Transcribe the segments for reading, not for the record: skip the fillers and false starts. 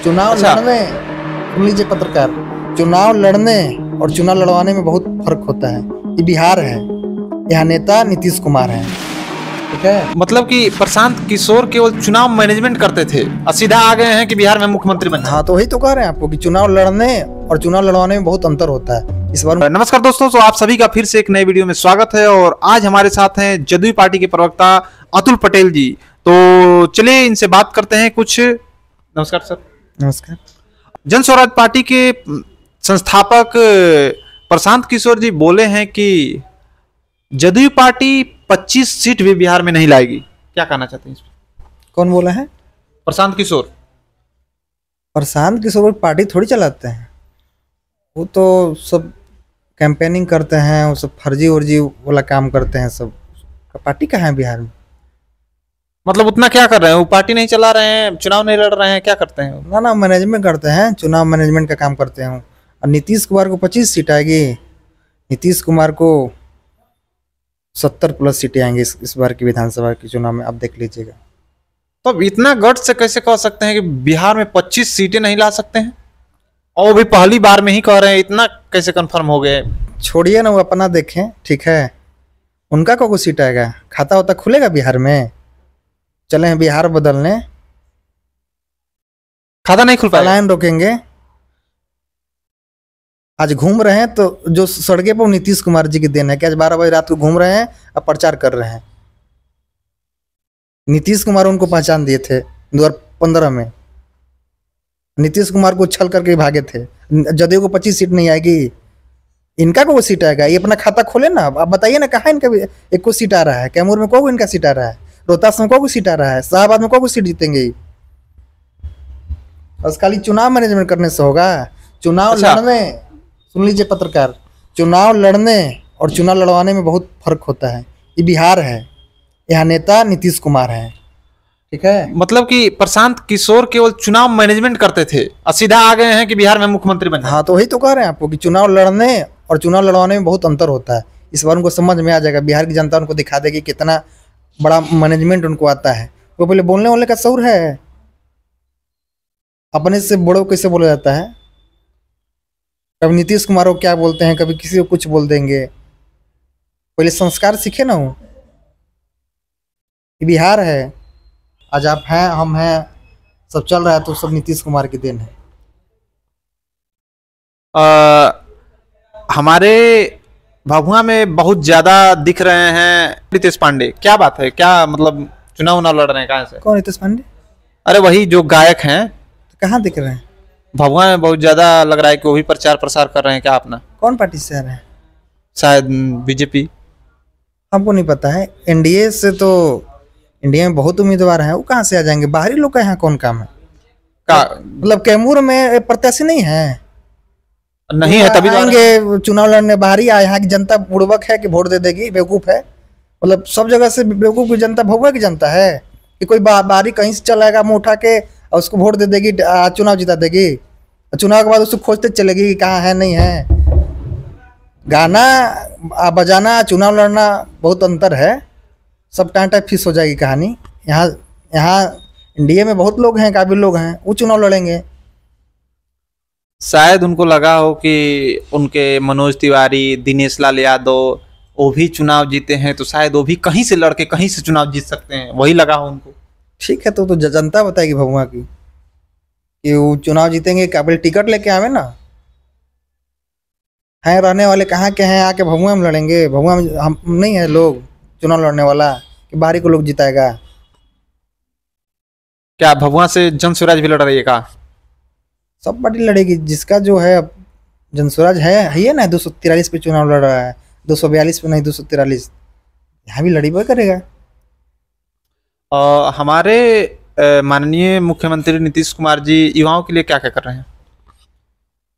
चुनाव लड़ने, सुन लीजिए पत्रकार, चुनाव लड़ने और चुनाव लड़वाने में बहुत फर्क होता है। ये बिहार है, यहाँ नेता नीतीश कुमार है, ठीक है। मतलब कि प्रशांत किशोर केवल चुनाव मैनेजमेंट करते थे और सीधा आ गए हैं कि बिहार में मुख्यमंत्री बने। हाँ, तो वही तो कह रहे हैं आपको कि चुनाव लड़ने और चुनाव लड़वाने में बहुत अंतर होता है इस बार। नमस्कार दोस्तों, तो आप सभी का फिर से एक नए वीडियो में स्वागत है और आज हमारे साथ हैं जदयू पार्टी के प्रवक्ता अतुल पटेल जी। तो चलिए इनसे बात करते हैं कुछ। नमस्कार सर। नमस्कार। जन स्वराज पार्टी के संस्थापक प्रशांत किशोर जी बोले हैं कि जदयू पार्टी 25 सीट भी बिहार में नहीं लाएगी। क्या कहना चाहते हैं इस पर? कौन बोला है? प्रशांत किशोर। प्रशांत किशोर पार्टी थोड़ी चलाते हैं, वो तो सब कैंपेनिंग करते हैं, वो सब फर्जी वर्जी वाला काम करते हैं। सब पार्टी कहाँ है बिहार में? मतलब उतना क्या कर रहे हैं? वो पार्टी नहीं चला रहे हैं, चुनाव नहीं लड़ रहे हैं, क्या करते हैं? ना मैनेजमेंट करते हैं, चुनाव मैनेजमेंट का काम करते हैं। और नीतीश कुमार को 25 सीट आएगी, नीतीश कुमार को 70+ सीटें आएंगी इस बार की विधानसभा के चुनाव में, आप देख लीजिएगा। तो अब इतना गट से कैसे कह सकते हैं कि बिहार में 25 सीटें नहीं ला सकते हैं? और वो भी पहली बार में ही कह रहे हैं, इतना कैसे कंफर्म हो गए? छोड़िए ना, वो अपना देखें, ठीक है। उनका को सीट आएगा, खाता होता खुलेगा बिहार में? चले हैं बिहार बदलने, खाता नहीं खुल पाएगा, पलायन रोकेंगे। आज घूम रहे हैं तो जो सड़के पर नीतीश कुमार जी की देन है कि आज 12 बजे रात को घूम रहे हैं और प्रचार कर रहे हैं। नीतीश कुमार उनको पहचान दिए थे 2015 में, नीतीश कुमार को छल करके भागे थे। जदयू को 25 सीट नहीं आएगी, इनका को सीट आएगा। ये अपना खाता खोले ना, आप बताइए ना कहाँ इनका एक को सीट आ रहा है? कैमूर में को इनका सीट आ रहा है, रोहतास में को सीट आ रहा है, शाहबाद में को सीट जीतेंगे। बस खाली चुनाव मैनेजमेंट करने से होगा? चुनाव लड़ने, सुन लीजिए पत्रकार, चुनाव लड़ने और चुनाव लड़वाने में बहुत फर्क होता है। ये बिहार है, यहाँ नेता नीतीश कुमार है, ठीक है। मतलब कि प्रशांत किशोर केवल चुनाव मैनेजमेंट करते थे और सीधा आ गए हैं कि बिहार में मुख्यमंत्री बने। हाँ, तो वही तो कह रहे हैं आपको कि चुनाव लड़ने और चुनाव लड़वाने में बहुत अंतर होता है। इस बार उनको समझ में आ जाएगा, बिहार की जनता उनको दिखा देगी कितना बड़ा मैनेजमेंट उनको आता है। वो पहले बोलने वाले का शौर है, अपने से बड़ों कैसे बोला जाता है। कभी नीतीश कुमार को क्या बोलते हैं, कभी किसी को कुछ बोल देंगे। पहले संस्कार सीखे ना हो। बिहार है, आज आप हैं, हम हैं, सब चल रहा है तो सब नीतीश कुमार की देन है। हमारे भभुआ में बहुत ज्यादा दिख रहे हैं रितेश पांडे। क्या बात है? क्या मतलब चुनाव ना लड़ रहे हैं? कहाँ से? कौन रितेश पांडे? अरे वही जो गायक हैं। तो कहाँ दिख रहे हैं? भभुआ में बहुत ज्यादा लग रहा है कि वो भी प्रचार प्रसार कर रहे हैं। क्या अपना कौन पार्टी से आ रहे हैं? शायद बीजेपी, हमको नहीं पता है। एनडीए से तो इंडिया में बहुत उम्मीदवार हैं, वो कहाँ से आ जाएंगे? बाहरी लोग का यहाँ कौन काम है? मतलब कैमूर में प्रत्याशी नहीं है? नहीं है तभी आएंगे चुनाव लड़ने। बाहरी आए, यहाँ की जनता बुड़बक है कि वोट दे देगी, बेवकूफ है। मतलब सब जगह से बेवकूफ की जनता भभुआ की जनता है कि कोई बाहरी कहीं से चलाएगा मुंह उठा के और उसको वोट दे देगी, चुनाव जिता देगी। चुनाव के बाद उसको खोजते चलेगी कि कहाँ है नहीं है। गाना बजाना, चुनाव लड़ना बहुत अंतर है। सब टाइम फिक्स हो जाएगी कहानी। यहाँ इंडिया में बहुत लोग हैं, काबिल लोग हैं, वो चुनाव लड़ेंगे। शायद उनको लगा हो कि उनके मनोज तिवारी, दिनेश लाल यादव वो भी चुनाव जीते हैं तो शायद वो भी कहीं से लड़के कहीं से चुनाव जीत सकते हैं, वही लगा हो उनको। ठीक है, तो जनता बताएगी भभुआ की कि वो चुनाव जीतेंगे, काबिल टिकट लेके आवे ना। हैं रहने वाले कहाँ के हैं, आके भभुआ में लड़ेंगे। भभुआ में हम नहीं है लोग चुनाव लड़ने वाला कि बाहरी को लोग जिताएगा। क्या भभुआ से जन स्वराज भी लड़ रही है? का सब पार्टी लड़ेगी, जिसका जो है जन स्वराज है ना। 243 पे चुनाव लड़ रहा है, 242 पे नहीं, 243 यहाँ भी लड़ी करेगा। हमारे माननीय मुख्यमंत्री नीतीश कुमार जी युवाओं के लिए क्या क्या कर रहे हैं?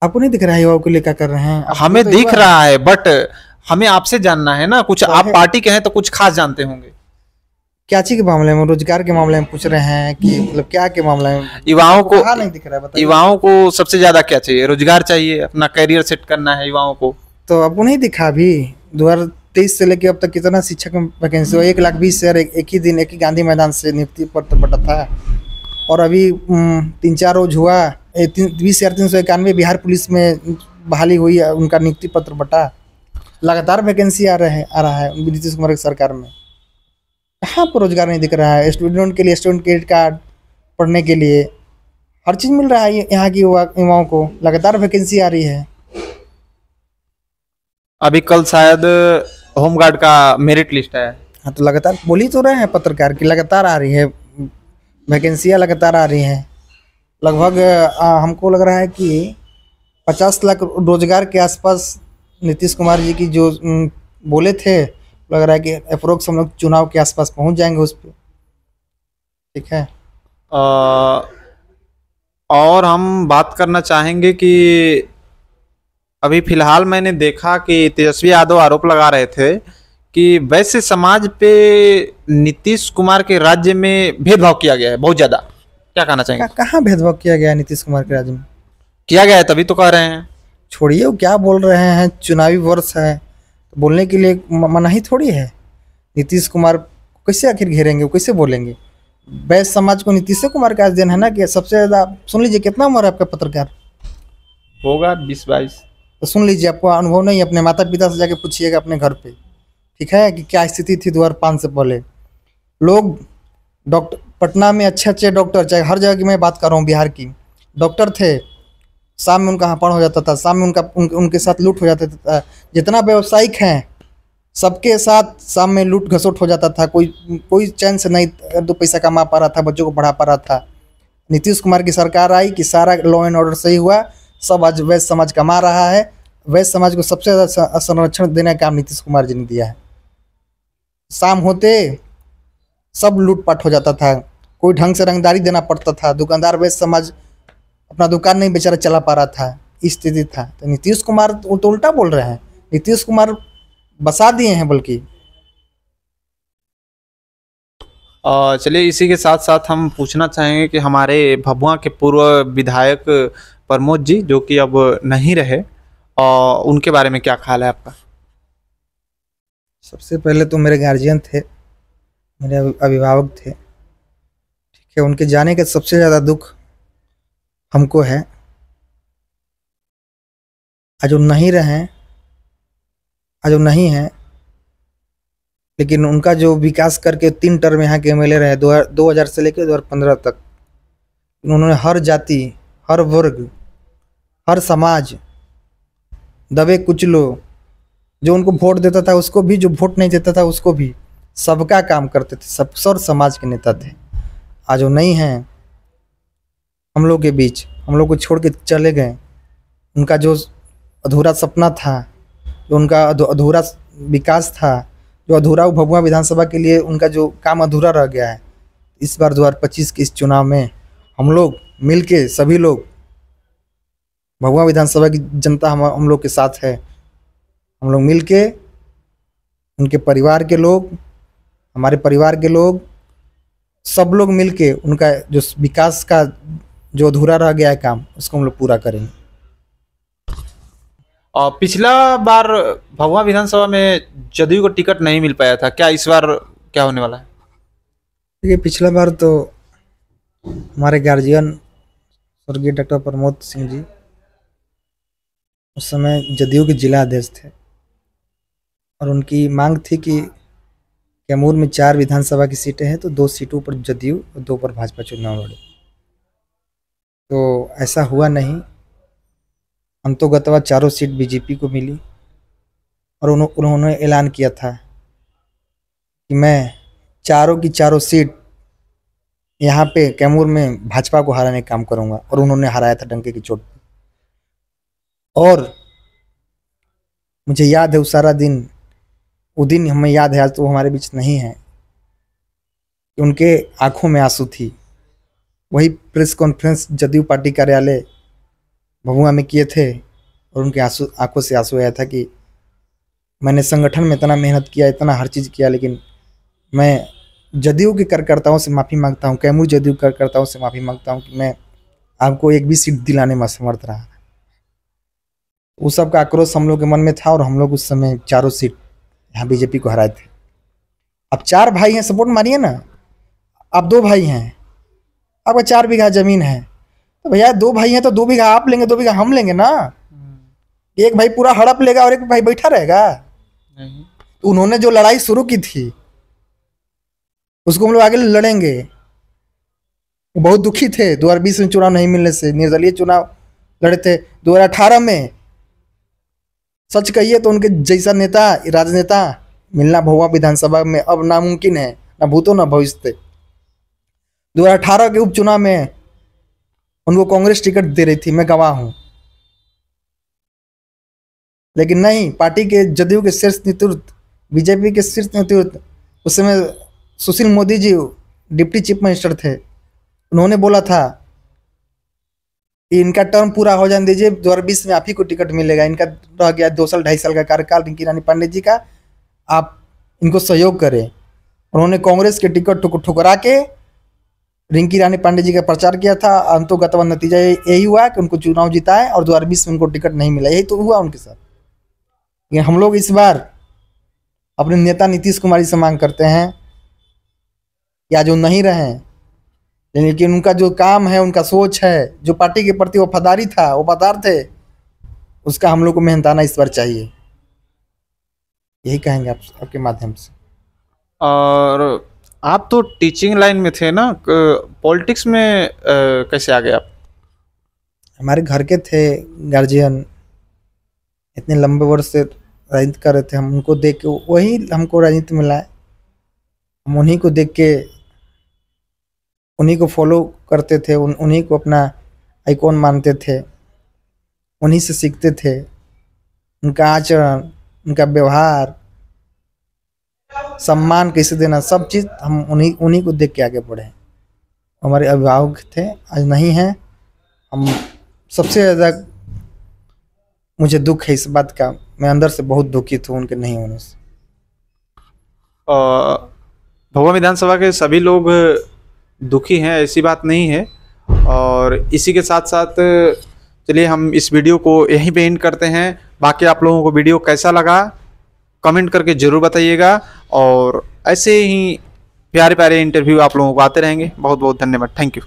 आपको नहीं दिख रहा है युवाओं के लिए क्या कर रहे हैं? हमें दिख रहा है, बट हमें आपसे जानना है ना कुछ। आप पार्टी के हैं तो कुछ खास जानते होंगे। क्या चीज के मामले में? रोजगार के मामले में पूछ रहे हैं कि मतलब क्या के मामले में? युवाओं को नहीं दिख रहा है? युवाओं को सबसे ज्यादा क्या चाहिए? रोजगार चाहिए, अपना करियर सेट करना है युवाओं को। तो आपको नहीं दिखा अभी 2023 से लेके अब तक कितना शिक्षक वैकेंसी? 1,20,000 एक ही दिन एक ही गांधी मैदान से नियुक्ति पत्र बटा था। और अभी 3-4 रोज हुआ 20,391 बिहार पुलिस में बहाली हुई है, उनका नियुक्ति पत्र बटा। लगातार वैकेंसी आ रहा है नीतीश कुमार की सरकार में। कहाँ पर रोजगार नहीं दिख रहा है? स्टूडेंट के लिए स्टूडेंट क्रेडिट कार्ड, पढ़ने के लिए हर चीज़ मिल रहा है यहाँ की युवाओं को। लगातार वैकेंसी आ रही है। अभी कल शायद होमगार्ड का मेरिट लिस्ट है। हाँ, तो लगातार बोल ही तो रहे हैं पत्रकार की लगातार आ रही है वैकेंसियाँ, लगातार आ रही हैं। लगभग हमको लग रहा है कि 50 लाख रोजगार के आसपास नीतीश कुमार जी की जो बोले थे, लग रहा है कि अप्रोक्स हम लोग चुनाव के आसपास पहुंच जाएंगे उस पर। ठीक है। और हम बात करना चाहेंगे कि अभी फिलहाल मैंने देखा कि तेजस्वी यादव आरोप लगा रहे थे कि वैसे समाज पे नीतीश कुमार के राज्य में भेदभाव किया गया है बहुत ज्यादा। क्या कहना चाहेंगे? कहाँ भेदभाव किया गया है नीतीश कुमार के राज्य में? किया गया है तभी तो कह रहे हैं। छोड़िए वो क्या बोल रहे हैं, चुनावी वर्ष है तो बोलने के लिए मनाही थोड़ी है। नीतीश कुमार कैसे आखिर घेरेंगे, वो कैसे बोलेंगे? वैश्य समाज को नीतीश कुमार का देन है ना कि सबसे ज़्यादा। सुन लीजिए, कितना उम्र है आपका पत्रकार? होगा 20-22। तो सुन लीजिए, आपको अनुभव नहीं, अपने माता पिता से जाके पूछिएगा अपने घर पे, ठीक है, कि क्या स्थिति थी 2005 से पहले। लोग डॉक्टर पटना में अच्छे डॉक्टर, चाहे हर जगह की मैं बात कर रहा हूँ, बिहार की डॉक्टर थे, शाम में उनका हड़ताल हो जाता था, शाम में उनके साथ लूट हो जाता था। जितना व्यावसायिक हैं सबके साथ शाम में लूट घसोट हो जाता था। कोई चैन से नहीं 2 पैसा कमा पा रहा था, बच्चों को पढ़ा पा रहा था। नीतीश कुमार की सरकार आई कि सारा लॉ एंड ऑर्डर सही हुआ, सब आज वैश्य समाज कमा रहा है। वैश्य समाज को सबसे ज़्यादा संरक्षण देने का काम नीतीश कुमार जी ने दिया है। शाम होते सब लूटपाट हो जाता था, कोई ढंग से रंगदारी देना पड़ता था, दुकानदार वैश्य समाज अपना दुकान नहीं बेचारा चला पा रहा था, स्थिति था। तो नीतीश कुमार तो उल्टा बोल रहे हैं, नीतीश कुमार बसा दिए हैं बल्कि। चलिए, इसी के साथ साथ हम पूछना चाहेंगे कि हमारे भभुआ के पूर्व विधायक प्रमोद जी, जो कि अब नहीं रहे, और उनके बारे में क्या ख्याल है आपका? सबसे पहले तो मेरे गार्जियन थे, मेरे अभिभावक थे, ठीक है। उनके जाने का सबसे ज़्यादा दुख हमको है। आज वो नहीं रहे, आज वो नहीं है, लेकिन उनका जो विकास करके 3 टर्म यहाँ के एमएलए रहे 2000 से लेकर 2015 तक, उन्होंने हर जाति, हर वर्ग, हर समाज, दबे कुचलो, जो उनको वोट देता था उसको भी, जो वोट नहीं देता था उसको भी, सबका काम करते थे, सब सर समाज के नेता थे। आज वो नहीं हैं हम लोग के बीच, हम लोग को छोड़ के चले गए। उनका जो अधूरा सपना था, जो उनका अधूरा विकास था, जो अधूरा भभुआ विधानसभा के लिए उनका जो काम अधूरा रह गया है, इस बार 2025 के इस चुनाव में हम लोग मिल के, सभी लोग, भभुआ विधानसभा की जनता हम लोग के साथ है। हम लोग मिल के, उनके परिवार के लोग, हमारे परिवार के लोग, सब लोग मिल के उनका जो विकास का जो अधूरा रह गया है काम, उसको हम लोग पूरा करेंगे। और पिछला बार भभुआ विधानसभा में जदयू को टिकट नहीं मिल पाया था, क्या इस बार क्या होने वाला है? देखिए, पिछला बार तो हमारे गार्जियन स्वर्गीय डॉक्टर प्रमोद सिंह जी उस समय जदयू के जिला अध्यक्ष थे, और उनकी मांग थी कि कैमूर में 4 विधानसभा की सीटें हैं तो 2 सीटों पर जदयू और 2 पर भाजपा चुनाव लड़े। तो ऐसा हुआ नहीं। अंतोगत्वा 4 सीट बीजेपी को मिली, और उन्होंने ऐलान किया था कि मैं 4 की 4 सीट यहाँ पे कैमूर में भाजपा को हराने का काम करूँगा, और उन्होंने हराया था डंके की चोट पे। और मुझे याद है वो सारा दिन, वो दिन हमें याद है, आज तो हमारे बीच नहीं है, कि उनके आंखों में आंसू थी। वही प्रेस कॉन्फ्रेंस जदयू पार्टी कार्यालय भभुआ में किए थे, और उनके आंखों से आंसू आया था कि मैंने संगठन में इतना मेहनत किया, इतना हर चीज़ किया, लेकिन मैं जदयू के कार्यकर्ताओं से माफ़ी मांगता हूँ, कैमूर जदयू कार्यकर्ताओं से माफ़ी मांगता हूँ कि मैं आपको एक भी सीट दिलाने में असमर्थ रहा। उस सब का आक्रोश हम लोग के मन में था, और हम लोग उस समय 4 सीट यहाँ बीजेपी को हराए थे। अब 4 भाई हैं, सपोर्ट मारिए ना। अब 2 भाई हैं, आपका 4 बीघा जमीन है, तो भैया 2 भाई हैं तो 2 बीघा आप लेंगे, 2 बीघा हम लेंगे ना। एक भाई पूरा हड़प लेगा और एक भाई बैठा रहेगा? नहीं। तो उन्होंने जो लड़ाई शुरू की थी उसको हम लोग आगे लड़ेंगे। वो बहुत दुखी थे 2020 में चुनाव नहीं मिलने से, निर्दलीय चुनाव लड़े थे 2018 में। सच कहिए तो उनके जैसा नेता, राजनेता मिलना भोवा विधानसभा में अब नामुमकिन है, ना भूतो ना भविष्य। 2018 के उपचुनाव में उनको कांग्रेस टिकट दे रही थी, मैं गवाह हूं, लेकिन नहीं, पार्टी के जदयू के शीर्ष नेतृत्व, बीजेपी के शीर्ष नेतृत्व, उस समय Sushil Modi ji deputy chief minister थे, उन्होंने बोला था कि इनका टर्म पूरा हो जाने दीजिए, 2020 में आप ही को टिकट मिलेगा, इनका रह गया 2 साल 2.5 साल का कार्यकाल रिंकी रानी पांडे जी का, आप इनको सहयोग करें। उन्होंने कांग्रेस के टिकट को ठुकरा के रिंकी रानी पांडे जी का प्रचार किया था। अंतोगत नतीजा यही हुआ कि उनको चुनाव जिताए और 2020 में उनको टिकट नहीं मिला। यही तो हुआ उनके साथ। लेकिन हम लोग इस बार अपने नेता नीतीश कुमार जी से मांग करते हैं, या जो नहीं रहे, लेकिन उनका जो काम है, उनका सोच है, जो पार्टी के प्रति वफादारी था, वफादार थे, उसका हम लोग को मेहनताना इस बार चाहिए। यही कहेंगे आपके माध्यम से। और आप तो टीचिंग लाइन में थे ना, पॉलिटिक्स में कैसे आ गए आप? हमारे घर के थे गार्जियन, इतने लंबे वर्ष से राजनीति कर रहे थे, हम उनको देख के वही हमको राजनीति में लाए। हम उन्हीं को देख के उन्हीं को फॉलो करते थे, उन्हीं को अपना आइकॉन मानते थे, उन्हीं से सीखते थे। उनका आचरण, उनका व्यवहार, सम्मान कैसे देना, सब चीज़ हम उन्हीं को देख के आगे बढ़े। हमारे अभिभावक थे, आज नहीं हैं। हम सबसे ज़्यादा मुझे दुख है इस बात का, मैं अंदर से बहुत दुखित हूँ उनके नहीं होने से। भभुआ विधानसभा के सभी लोग दुखी हैं, ऐसी बात नहीं है। और इसी के साथ साथ चलिए हम इस वीडियो को यहीं पे एंड करते हैं। बाकी आप लोगों को वीडियो कैसा लगा कमेंट करके ज़रूर बताइएगा, और ऐसे ही प्यारे प्यारे इंटरव्यू आप लोगों को आते रहेंगे। बहुत बहुत धन्यवाद, थैंक यू।